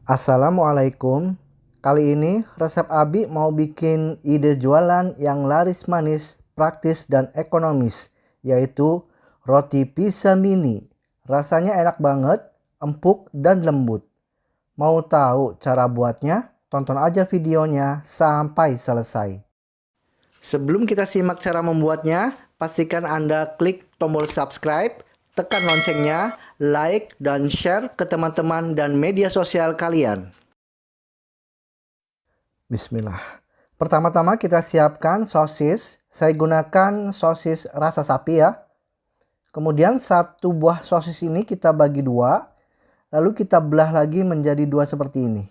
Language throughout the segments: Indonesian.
Assalamualaikum. Kali ini resep Abi mau bikin ide jualan yang laris manis, praktis dan ekonomis, yaitu roti pizza mini. Rasanya enak banget, empuk dan lembut. Mau tahu cara buatnya? Tonton aja videonya sampai selesai. Sebelum kita simak cara membuatnya, pastikan Anda klik tombol subscribe, tekan loncengnya, like, dan share ke teman-teman dan media sosial kalian. Bismillah. Pertama-tama kita siapkan sosis. Saya gunakan sosis rasa sapi ya. Kemudian satu buah sosis ini kita bagi dua. Lalu kita belah lagi menjadi dua seperti ini.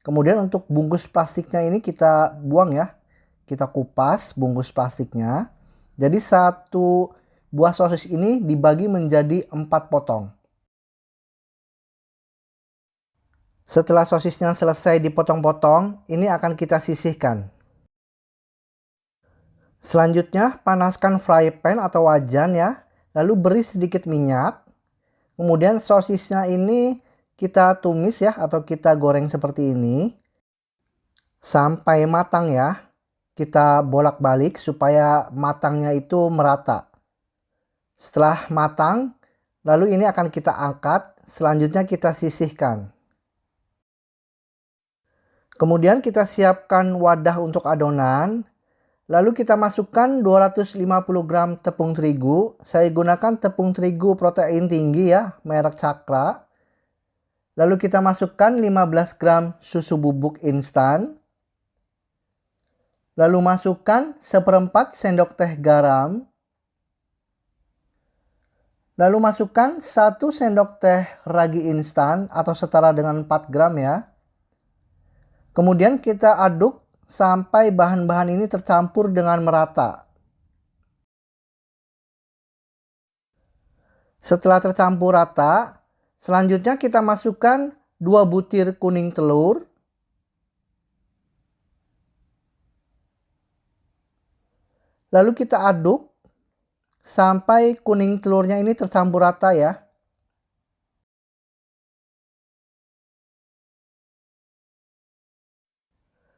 Kemudian untuk bungkus plastiknya ini kita buang ya. Kita kupas bungkus plastiknya. Jadi satu buah sosis ini dibagi menjadi 4 potong. Setelah sosisnya selesai dipotong-potong, ini akan kita sisihkan. Selanjutnya panaskan fry pan atau wajan ya. Lalu beri sedikit minyak. Kemudian sosisnya ini kita tumis ya atau kita goreng seperti ini. Sampai matang ya. Kita bolak-balik supaya matangnya itu merata. Setelah matang, lalu ini akan kita angkat, selanjutnya kita sisihkan. Kemudian kita siapkan wadah untuk adonan. Lalu kita masukkan 250 gram tepung terigu. Saya gunakan tepung terigu protein tinggi ya, merek Cakra. Lalu kita masukkan 15 gram susu bubuk instan. Lalu masukkan 1/4 sendok teh garam. Lalu masukkan 1 sendok teh ragi instan atau setara dengan 4 gram ya. Kemudian kita aduk sampai bahan-bahan ini tercampur dengan merata. Setelah tercampur rata, selanjutnya kita masukkan 2 butir kuning telur. Lalu kita aduk sampai kuning telurnya ini tercampur rata ya.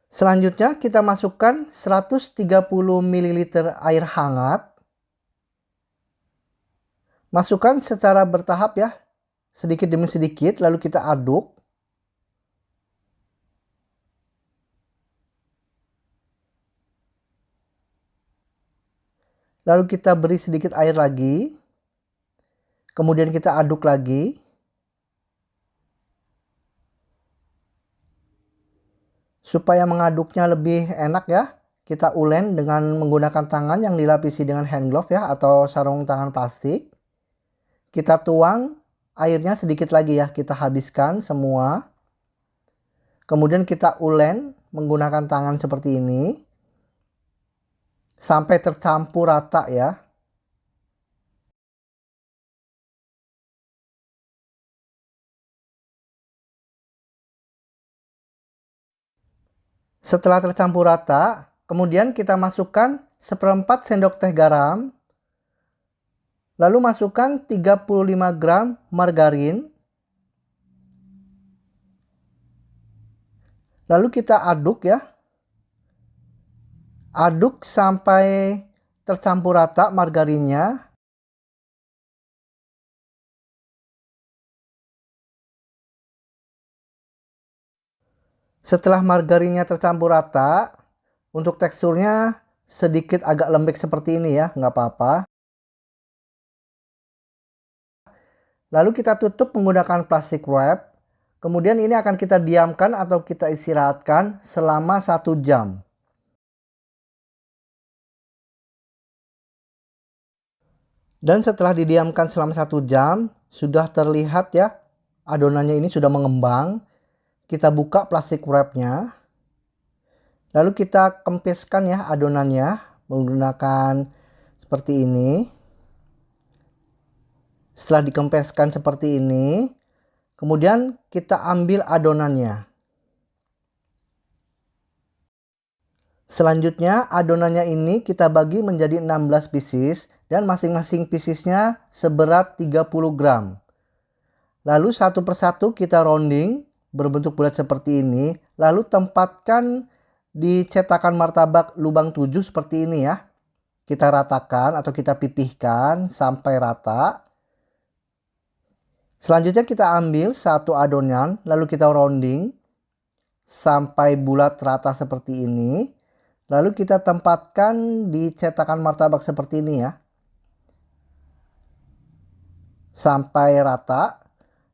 Selanjutnya kita masukkan 130 ml air hangat. Masukkan secara bertahap ya, sedikit demi sedikit, lalu kita aduk. Lalu kita beri sedikit air lagi. Kemudian kita aduk lagi. Supaya mengaduknya lebih enak ya, kita ulen dengan menggunakan tangan yang dilapisi dengan hand glove ya atau sarung tangan plastik. Kita tuang airnya sedikit lagi ya, kita habiskan semua. Kemudian kita ulen menggunakan tangan seperti ini. Sampai tercampur rata ya. Setelah tercampur rata, kemudian kita masukkan 1/4 sendok teh garam. Lalu masukkan 35 gram margarin. Lalu kita aduk ya. Aduk sampai tercampur rata margarinnya. Setelah margarinnya tercampur rata, untuk teksturnya sedikit agak lembek seperti ini ya, nggak apa-apa. Lalu kita tutup menggunakan plastik wrap. Kemudian ini akan kita diamkan atau kita istirahatkan selama 1 jam. Dan setelah didiamkan selama 1 jam, sudah terlihat ya, adonannya ini sudah mengembang. Kita buka plastik wrapnya. Lalu kita kempiskan ya adonannya menggunakan seperti ini. Setelah dikempeskan seperti ini, kemudian kita ambil adonannya. Selanjutnya adonannya ini kita bagi menjadi 16 pieces dan masing-masing piecesnya seberat 30 gram. Lalu satu persatu kita rounding berbentuk bulat seperti ini. Lalu tempatkan di cetakan martabak lubang 7 seperti ini ya. Kita ratakan atau kita pipihkan sampai rata. Selanjutnya kita ambil satu adonan lalu kita rounding sampai bulat rata seperti ini. Lalu kita tempatkan di cetakan martabak seperti ini ya. Sampai rata.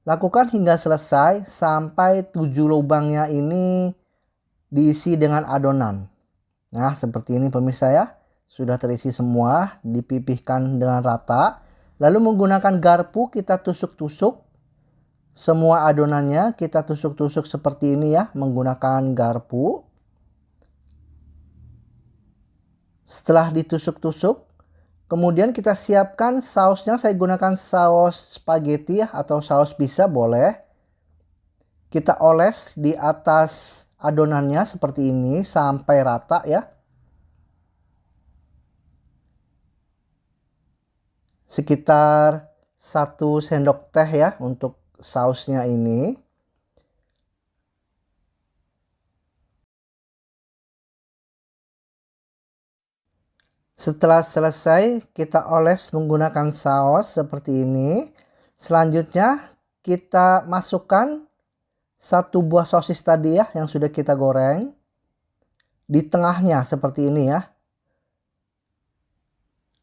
Lakukan hingga selesai sampai 7 lubangnya ini diisi dengan adonan. Nah, seperti ini pemirsa ya. Sudah terisi semua, dipipihkan dengan rata. Lalu menggunakan garpu kita tusuk-tusuk. Semua adonannya kita tusuk-tusuk seperti ini ya, menggunakan garpu. Setelah ditusuk-tusuk, kemudian kita siapkan sausnya. Saya gunakan saus spaghetti ya, atau saus pizza boleh. Kita oles di atas adonannya seperti ini sampai rata ya. Sekitar 1 sendok teh ya untuk sausnya ini. Setelah selesai kita oles menggunakan saus seperti ini. Selanjutnya kita masukkan 1 buah sosis tadi ya yang sudah kita goreng di tengahnya seperti ini ya.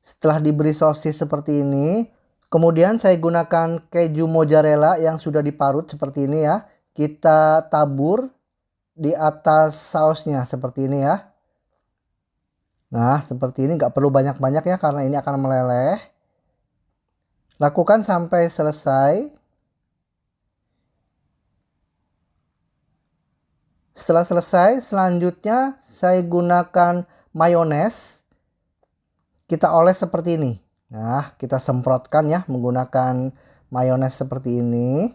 Setelah diberi sosis seperti ini, kemudian saya gunakan keju mozzarella yang sudah diparut seperti ini ya. Kita tabur di atas sausnya seperti ini ya. Nah, seperti ini, nggak perlu banyak-banyak ya karena ini akan meleleh. Lakukan sampai selesai. Setelah selesai, selanjutnya saya gunakan mayones. Kita oles seperti ini. Nah, kita semprotkan ya menggunakan mayones seperti ini.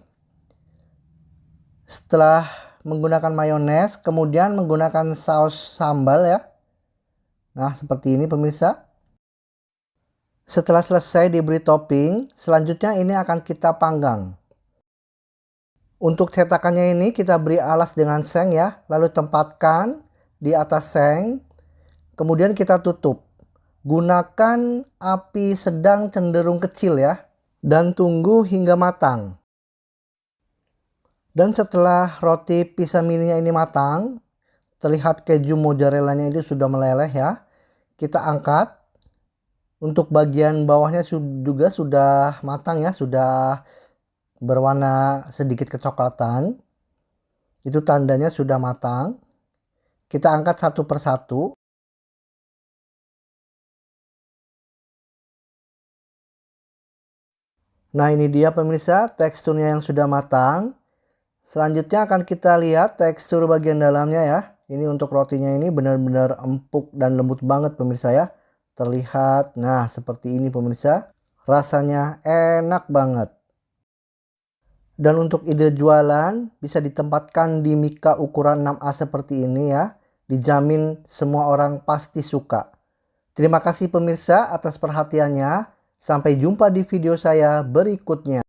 Setelah menggunakan mayones, kemudian menggunakan saus sambal ya. Nah, seperti ini pemirsa. Setelah selesai diberi topping, selanjutnya ini akan kita panggang. Untuk cetakannya ini kita beri alas dengan seng ya, lalu tempatkan di atas seng, kemudian kita tutup. Gunakan api sedang cenderung kecil ya, dan tunggu hingga matang. Dan setelah roti pizza mininya ini matang, terlihat keju mozzarellanya ini sudah meleleh ya. Kita angkat. Untuk bagian bawahnya juga sudah matang ya, sudah berwarna sedikit kecoklatan. Itu tandanya sudah matang. Kita angkat satu persatu. Nah, ini dia pemirsa teksturnya yang sudah matang. Selanjutnya akan kita lihat tekstur bagian dalamnya ya. Ini untuk rotinya ini benar-benar empuk dan lembut banget pemirsa ya. Terlihat, nah seperti ini pemirsa. Rasanya enak banget. Dan untuk ide jualan bisa ditempatkan di mika ukuran 6A seperti ini ya. Dijamin semua orang pasti suka. Terima kasih pemirsa atas perhatiannya. Sampai jumpa di video saya berikutnya.